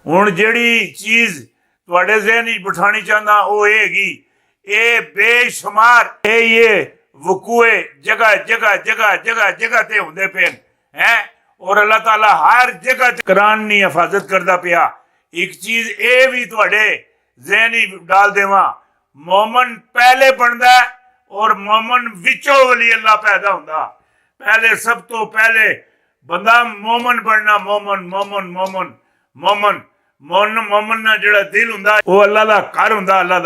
ਹੁਣ ਜਿਹੜੀ ਚੀਜ਼ ਤੁਹਾਡੇ ਜ਼ਿਹਨ ਵਿੱਚ ਬਿਠਾਣੀ ਚਾਹੁੰਦਾ ਉਹ ਇਹ ਹੈਗੀ, ਇਹ ਬੇਸ਼ੁਮਾਰ ਇਹ ਵਕੂਏ ਜਗ੍ਹਾ ਜਗ੍ਹਾ ਜਗ੍ਹਾ ਜਗ੍ਹਾ ਜਗ੍ਹਾ ਤੇ ਹੁੰਦੇ ਪਏ ਹੈ, ਔਰ ਅੱਲਾਹ ਤਾਲਾ ਹਰ ਜਗ੍ਹਾ ਤੇ ਕੁਰਾਨ ਦੀ ਹਿਫਾਜ਼ਤ ਕਰਦਾ ਪਿਆ। ਇੱਕ ਚੀਜ਼ ਇਹ ਵੀ ਤੁਹਾਡੇ ਜ਼ਿਹਨ ਵਿੱਚ ਡਾਲ ਦੇਵਾਂ, ਮੋਮਨ ਪਹਿਲੇ ਬਣਦਾ ਔਰ ਮੋਮਨ ਵਿੱਚੋਂ ਵਲੀ ਅੱਲਾ ਪੈਦਾ ਹੁੰਦਾ। ਪਹਿਲੇ ਸਭ ਤੋਂ ਪਹਿਲੇ ਬੰਦਾ ਮੋਮਨ ਬਣਨਾ, ਮੋਮਨ ਮੋਮਨ ਮੋਮਨ ਮੋਮਨ ਮੋਮਨ ਮੋਮਨ ਨਾਲ ਜਿਹੜਾ ਦਿਲ ਹੁੰਦਾ ਉਹ ਅੱਲਾ ਦਾ ਘਰ ਹੁੰਦਾ, ਅੱਲਾ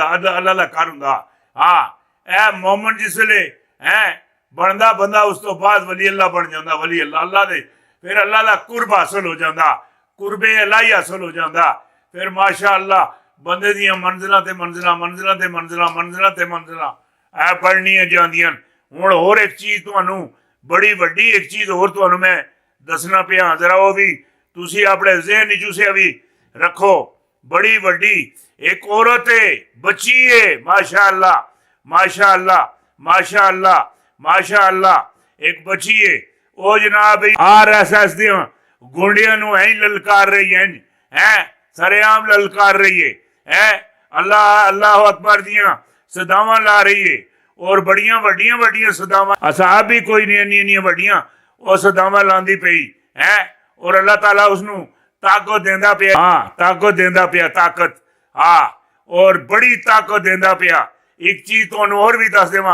ਦਾ ਘਰ ਹੁੰਦਾ। ਹਾਂ, ਇਹ ਮੋਮਨ ਜਿਸ ਵੇਲੇ ਹੈ ਬਣਦਾ ਬੰਦਾ, ਉਸ ਤੋਂ ਬਾਅਦ ਵਲੀ ਅੱਲਾ ਬਣ ਜਾਂਦਾ, ਵਲੀ ਅੱਲਾ ਦੇ ਫਿਰ ਅੱਲਾ ਦਾ ਕੁਰਬ ਹਾਸਲ ਹੋ ਜਾਂਦਾ, ਕੁਰਬੇ ਇਲਾਹੀ ਹਾਸਲ ਹੋ ਜਾਂਦਾ। ਫਿਰ ਮਾਸ਼ਾ ਅੱਲਾ ਬੰਦੇ ਦੀਆਂ ਮੰਜ਼ਿਲਾਂ ਤੇ ਮੰਜ਼ਿਲਾਂ, ਮੰਜ਼ਿਲਾਂ ਤੇ ਮੰਜ਼ਿਲਾਂ, ਮੰਜ਼ਿਲਾਂ ਤੇ ਮੰਜ਼ਿਲਾਂ ਇਹ ਬਣਨੀਆਂ ਜਾਂਦੀਆਂ। ਹੁਣ ਹੋਰ ਇੱਕ ਚੀਜ਼ ਤੁਹਾਨੂੰ, ਬੜੀ ਵੱਡੀ ਇੱਕ ਚੀਜ਼ ਹੋਰ ਤੁਹਾਨੂੰ ਮੈਂ ਦੱਸਣਾ ਪਿਆ, ਜ਼ਰਾ ਉਹ ਵੀ ਤੁਸੀਂ ਆਪਣੇ ਜ਼ਿਹਨ ਵਿੱਚ ਵੀ ਰੱਖੋ। ਬੜੀ ਵੱਡੀ ਇੱਕ ਔਰਤ ਹੈ, ਬੱਚੀ ਹੈ, ਮਾਸ਼ਾ ਅੱਲਾ ਮਾਸ਼ਾ ਅੱਲਾ ਮਾਸ਼ਾ ਅੱਲਾ ਮਾਸ਼ਾ ਅੱਲਾ, ਇੱਕ ਬੱਚੀ ਹੈ। ਉਹ ਜਨਾਬ RSS ਦੀਆਂ ਗੁੰਡਿਆਂ ਨੂੰ ਐਂ ਲਲਕਾਰ ਰਹੀ ਹੈ, ਸਰੇਆਮ ਲਲਕਾਰ ਰਹੀ ਹੈ, ਅੱਲਾਹੁ ਅਕਬਰ ਦੀਆਂ ਸਦਾਵਾਂ ਲਾ ਰਹੀ ਹੈ, ਔਰ ਬੜੀਆਂ ਵੱਡੀਆਂ ਵੱਡੀਆਂ ਸਦਾਵਾਂ, ਅਸਾਬ ਵੀ ਕੋਈ ਨਹੀਂ ਇੰਨੀਆਂ ਵੱਡੀਆਂ ਉਹ ਸਦਾਵਾਂ ਲਾਉਂਦੀ ਪਈ ਹੈ, ਔਰ ਅੱਲਾਹ ਤਾਲਾ ਉਸਨੂੰ ਤਾਕਤ ਦੇਂਦਾ ਪਿਆ। ਹਾਂ, ਤਾਕਤ ਦੇਂਦਾ ਪਿਆ, ਤਾਕਤ। ਹਾਂ, ਔਰ ਬੜੀ ਤਾਕਤ ਦੇਂਦਾ ਪਿਆ। एक चीज तो और भी दस देवा,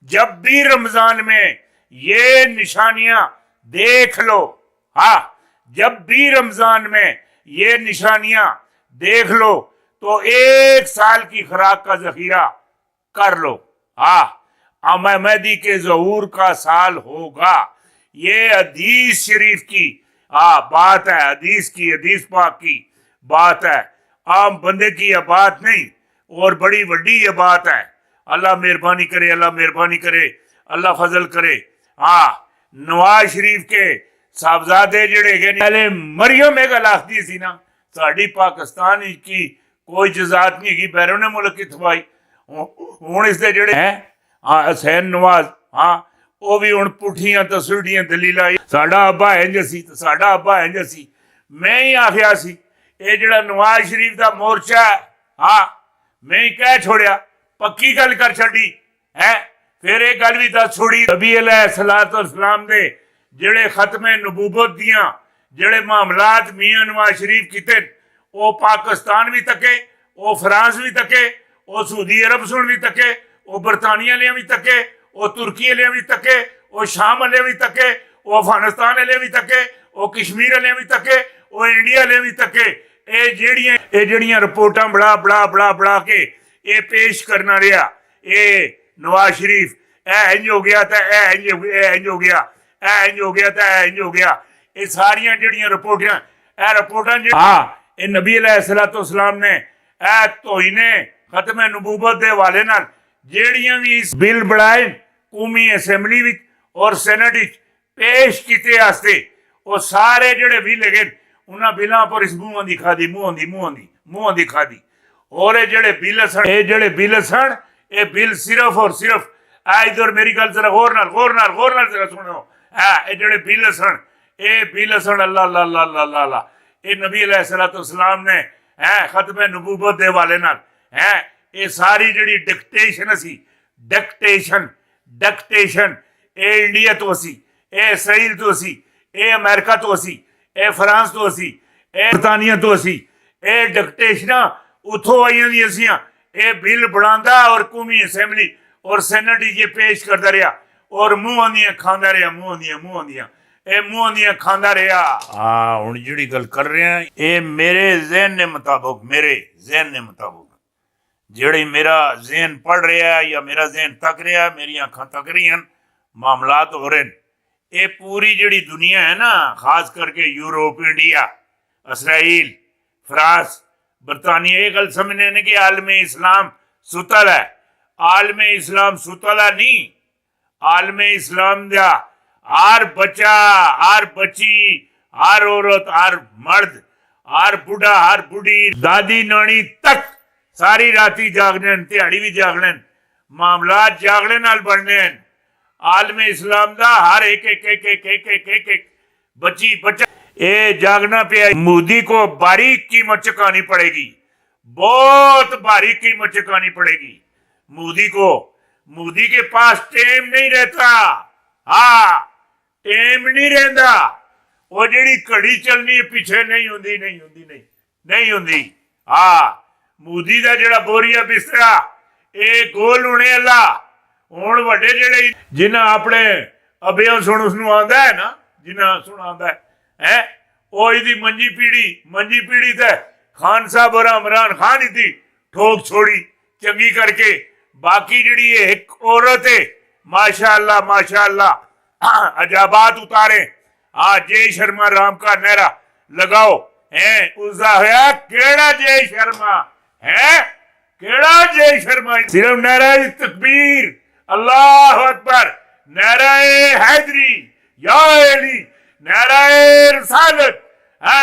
जब भी रमजान में ये निशानियां देख लो, हाँ, जब भी रमजान में ये निशानियां देख लो तो 1 साल की खुराक का जखीरा कर लो। हाँ, महदी के ज़हूर का साल होगा। ये हदीस शरीफ की बात है, हदीस की, हदीस पाक की बात है, आम बंदे की यह बात नहीं, और बड़ी वड्डी ये बात है। अल्लाह मेहरबानी करे, अल्लाह मेहरबानी करे, अल्लाह फजल करे। हाँ, नवाज शरीफ के साहबजादे जिहड़े गए पहले मरियम एक लाखदी सी ना, साड़ी पाकिस्तान की कोई जजात नहीं हैगी, बैरून मुल्क की थवाई हुण इसदे जिहड़े हैं हुसैन नवाज, हाँ, वो भी हुण पुठियां तसुड़ियां दलीलां, साडा अब्बा इंज सी, साडा अब्बा इंज सी। मैं ही आखिया सी ये जिहड़ा नवाज शरीफ दा मोर्चा है, हाँ, मैं ही कह छोड़िया, पक्की गल कर छड़ी है। फिर एक गल भी दस छोड़ी, नबी अलैहिस्सलाम दे जिहड़े खत्मे नबूवत दियां जिहड़े मामलात मियां नवाज शरीफ कीते, वो पाकिस्तान भी तके, वो फ्रांस भी तके, वो सऊदी अरब सुन भी तके, वो बरतानिया लिया भी तके, वो तुर्की लिया भी तके, वो शाम वाले भी तके, वो अफगानिस्तान वाले भी तके, वो कश्मीर वाले भी तके, वो इंडिया वाले भी तके। ये ਜਿਹੜੀਆਂ ਰਿਪੋਰਟਾਂ ਬੜਾ ਕੇ ਇਹ ਪੇਸ਼ ਕਰਨਾ ਰਿਹਾ, ਇਹ ਨਵਾਜ਼ ਸ਼ਰੀਫ ਇਹ ਇੰਜ ਹੋ ਗਿਆ ਤਾਂ ਇਹ ਇੰਜ ਹੋ ਗਿਆ, ਇਹ ਇੰਜ ਹੋ ਗਿਆ, ਇਹ ਇੰਜ ਹੋ ਗਿਆ ਤਾਂ ਇਹ ਇੰਜ ਹੋ ਗਿਆ, ਇਹ ਸਾਰੀਆਂ ਜਿਹੜੀਆਂ ਰਿਪੋਰਟਾਂ, ਇਹ ਰਿਪੋਰਟਾਂ ਹਾਂ, ਇਹ ਨਬੀ अलैहिस्सलाम ਨੇ ਇਹ ਤੋਹੀਨੇ ਖਤਮੇ ਨਬੂਵਤ ਦੇ ਹਵਾਲੇ ਨਾਲ ਜਿਹੜੀਆਂ ਵੀ ਇਸ ਬਿੱਲ ਬਣਾਏ ਕੌਮੀ ਅਸੈਂਬਲੀ ਵਿੱਚ ਔਰ ਸੈਨੇਟ ਵਿੱਚ ਪੇਸ਼ ਕੀਤੇ ਵਾਸਤੇ, ਉਹ ਸਾਰੇ ਜਿਹੜੇ ਵੀ ਲਗੇ उन्होंने बिलों पर इस मूहों की खाधी, मूहों की खाधी। और ये जड़े बिल सन, ये बिल सन, ये बिल सिर्फ और सिर्फ इधर मेरी गल जरा गौर नाल जरा सुनो, ये जड़े बिल सन, ये बिल सन अल्लाह ये नबी अलैहिस्सलाम ने खत्मे नबूवत के हवाले नाल ये सारी जी डिक्टेशन असी डिक्टेशन ये इंडिया तो असी, ये इसराइल तो असी, ये अमेरिका तो असी, ਇਹ ਫਰਾਂਸ ਤੋਂ ਅਸੀਂ, ਇਹ ਬਰਤਾਨੀਆ ਤੋਂ ਅਸੀਂ, ਇਹ ਡਿਕਟੇਸ਼ਨਾਂ ਉੱਥੋਂ ਆਈਆਂ ਦੀਆਂ ਸੀਆਂ। ਇਹ ਬਿੱਲ ਬਣਾਉਂਦਾ ਔਰ ਕੌਮੀ ਅਸੈਂਬਲੀ ਔਰ ਸੈਨੇਟ ਇਹ ਪੇਸ਼ ਕਰਦਾ ਰਿਹਾ, ਔਰ ਮੂੰਹਾਂ ਦੀਆਂ ਖਾਂਦਾ ਰਿਹਾ, ਮੂੰਹਾਂ ਦੀਆਂ ਖਾਂਦਾ ਰਿਹਾ। ਹਾਂ, ਹੁਣ ਜਿਹੜੀ ਗੱਲ ਕਰ ਰਿਹਾ ਇਹ ਮੇਰੇ ਜ਼ਿਹਨ ਦੇ ਮੁਤਾਬਕ ਜਿਹੜੀ ਮੇਰਾ ਜ਼ਿਹਨ ਪੜ੍ਹ ਰਿਹਾ ਜਾਂ ਮੇਰਾ ਜ਼ਿਹਨ ਤੱਕ ਰਿਹਾ, ਮੇਰੀਆਂ ਅੱਖਾਂ ਤੱਕ ਰਹੀਆਂ, ਮਾਮਲਾਤ ਹੋ ਰਹੇ। ये पूरी जड़ी दुनिया है ना, खास करके यूरोप, इंडिया, इसराइल, फ्रांस, बरतानिया, ये गल समझने ने कि आलमे इस्लाम सुतल है। आलमे इस्लाम सुतल है नहीं, आलमे इस्लाम दा हर बच्चा, हर बच्ची, हर औरत, हर मर्द, हर बुढ़ा, हर बुढ़ी, दादी नानी तक सारी राती जागने, दिहाड़ी भी जागने, मामलात जागने नाल बनने। आलमे इस्लाम दा हर एक बच्ची बच्चा ये जागना पे मोदी को बारीक कीमत चुकानी पड़ेगी, बहुत बारीक कीमत चुकानी पड़ेगी मोदी को। मोदी के पास टेम नहीं रहता, हाँ टेम नहीं रहता। वो जेड़ी घड़ी चलनी पीछे नहीं होंदी, नहीं होंदी, नहीं होंदी। हाँ मोदी का जेड़ा बोरिया बिस्तरा ये गोल होने वाला। हुण वड्डे जेड़े जिन्हां अपने अभियान सुन उसनूं आंदा है ना, जिन्हां सुन आंदा है वो इहदी मंजी पीढ़ी ते खान साहब और इमरान खान ही थी ठोक छोड़ी चंगी करके। बाकी जिहड़ी एक औरत है माशाअल्लाह माशाअल्लाह अजाबात उतारे। जय शर्मा राम का नारा लगाओ है उसका होया केड़ा जय शर्मा है, केड़ा जय शर्मा। सिर्फ नारा तकबीर अल्लाह अकबर, नारा हैदरी या अली, नारा रसालत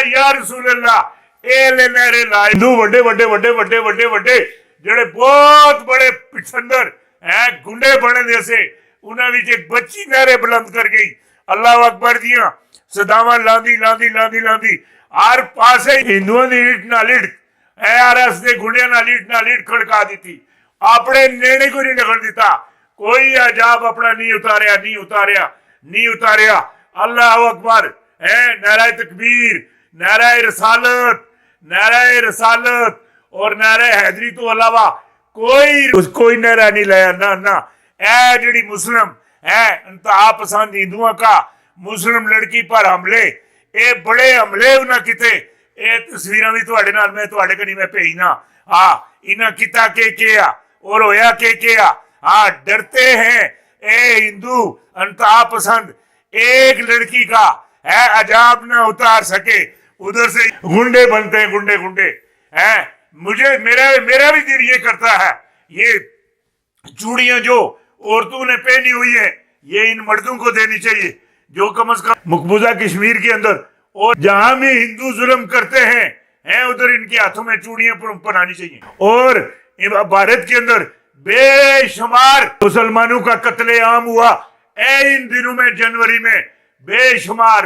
या रसूल अल्लाह। ए नारे ला हिंदू वड्डे वड्डे वड्डे वड्डे वड्डे वड्डे जेड़े बहुत बड़े पिछंदर है गुंडे बने जैसे उन्हां विच एक बच्ची नारे बुलंद कर गई अल्लाह अकबर दियां सदावां लांदी लांदी लांदी लांदी हर पासे हिंदुओं की ईट नाल ईट ARS के गुंडियां नाल ईट खड़का दी। अपने नेड़े को नहीं लगन दिता, कोई अजाब अपना नहीं उतारिया। अल्लाह अकबर है, नारा तकबीर, नारा रसालत और नारा हैदरी तो अलावा कोई नारा नहीं लाया ना। ए जिहड़ी मुस्लिम है इंतहा पसंद हिंदुओं का मुस्लिम लड़की पर हमले, ये बड़े हमले उन्हें किते। ये तस्वीर भी तुहाडे नाल मैं तुहाडे कनी मैं भेजना। इन्हें किता के और होया के डरते हैं ए हिंदू इंतहा पसंद एक लड़की का है अजाब ना उतार सके, उधर से गुंडे बनते हैं गुंडे हैं। मुझे मेरा भी दिल ये करता है, ये चूड़ियां जो औरतों ने पहनी हुई है ये इन मर्दों को देनी चाहिए जो कम से कम मकबूजा कश्मीर के अंदर और जहां भी हिंदू जुल्म करते हैं उधर इनके हाथों में चूड़ियां पहनानी चाहिए। और भारत के अंदर बेशुमार मुसलमानों का कत्लेआम हुआ इन दिनों में, जनवरी में बेशुमार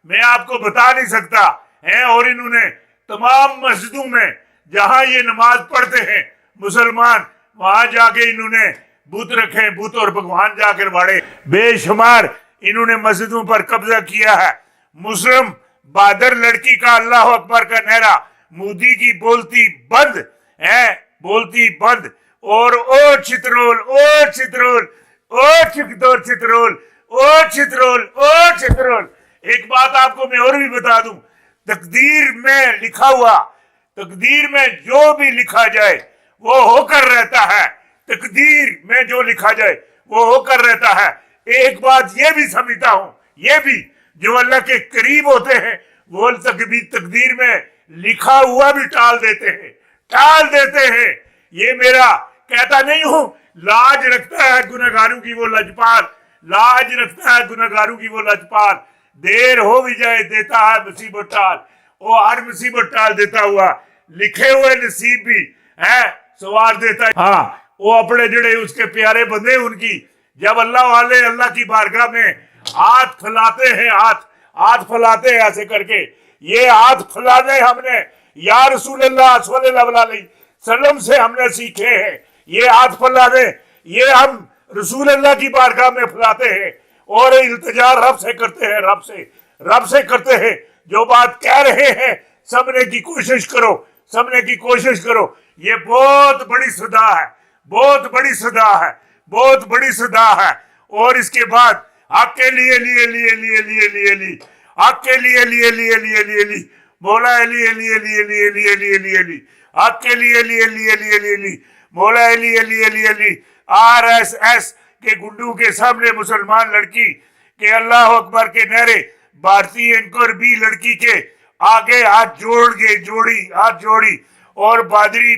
मैं आपको बता नहीं सकता है। और इन्होंने तमाम मस्जिदों में जहां ये नमाज पढ़ते हैं मुसलमान वहां जाके इन्होंने बुत रखे, बुत और भगवान जाकर बाड़े। बेशुमार इन्होंने मस्जिदों पर कब्जा किया है। मुस्लिम बहादुर लड़की का अल्लाह अकबर का नारा मोदी की बोलती बंद। और ओ चित्रोल एक बात आपको मैं और भी बता दूं, तकदीर में जो भी लिखा जाए वो होकर रहता है। तकदीर में जो लिखा जाए वो होकर रहता है। एक बात ये भी समझता हूं, ये भी जो अल्लाह के करीब होते हैं वो तकदीर में लिखा हुआ भी टाल देते हैं। ये मेरा कहता नहीं हूं, लाज रखता है गुनहगारों की वो लजपाल, देर हो भी जाए देता है मुसीबत टाल। वो हर मुसीबत टाल देता हुआ लिखे हुए नसीब भी है सवार देता है। वो अपने जड़े उसके प्यारे बंदे उनकी जब अल्लाह वाले अल्लाह की बारगाह में हाथ फैलाते हैं ऐसे करके, ये हाथ फैलाने हमने या रसूल अल्लाह सल्लल्लाहु अलैहि वसल्लम से हमने सीखे हैं। ये हाथ फैलाने ये हम रसूल अल्लाह की बारगाह में फैलाते हैं और इल्तिजा रब से करते हैं। जो बात कह रहे हैं समझने की कोशिश करो। ये बहुत बड़ी सदा है। और इसके बाद आपके लिए मौला अली आपके लिए मौला अली RSS के गुंडों के सामने मुसलमान लड़की के अल्लाह अकबर के नारे, भारतीय एंकर भी लड़की के आगे हाथ जोड़ी और बादरी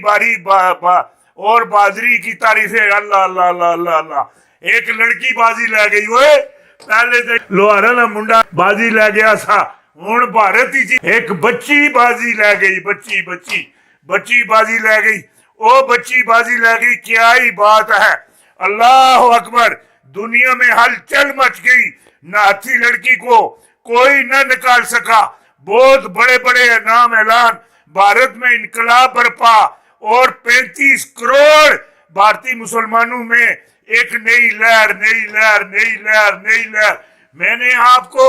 की तारीफे अल्लाह। एक लड़की बाजी लै गई, वो पहले तो लोहारा ना मुंडा बाजी लै गया था, हुण भारत ही एक बच्ची बाजी लै गई, बच्ची बाजी लै गई। ओ बच्ची बाजी लै गई, क्या ही बात है। अल्लाह अकबर, दुनिया में हलचल मच गई। नाथी लड़की को कोई न निकाल सका। बहुत बड़े बड़े नाम ऐलान, भारत में इनकलाब बरपा और 35 करोड़ भारतीय मुसलमानों में एक नई लहर, नई लहर, नई लहर, नई लहर। मैंने आपको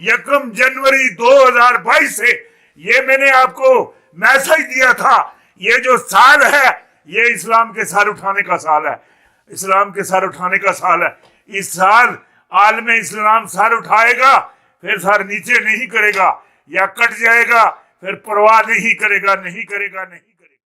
1 जनवरी 2022 से ये मैंने आपको मैसेज दिया था, ये जो साल है ये इस्लाम के सर उठाने का साल है, इस्लाम के सर उठाने का साल है। इस साल आलम इस्लाम सर उठाएगा, फिर सर नीचे नहीं करेगा या कट जाएगा, फिर परवाह नहीं करेगा, नहीं करेगा, नहीं।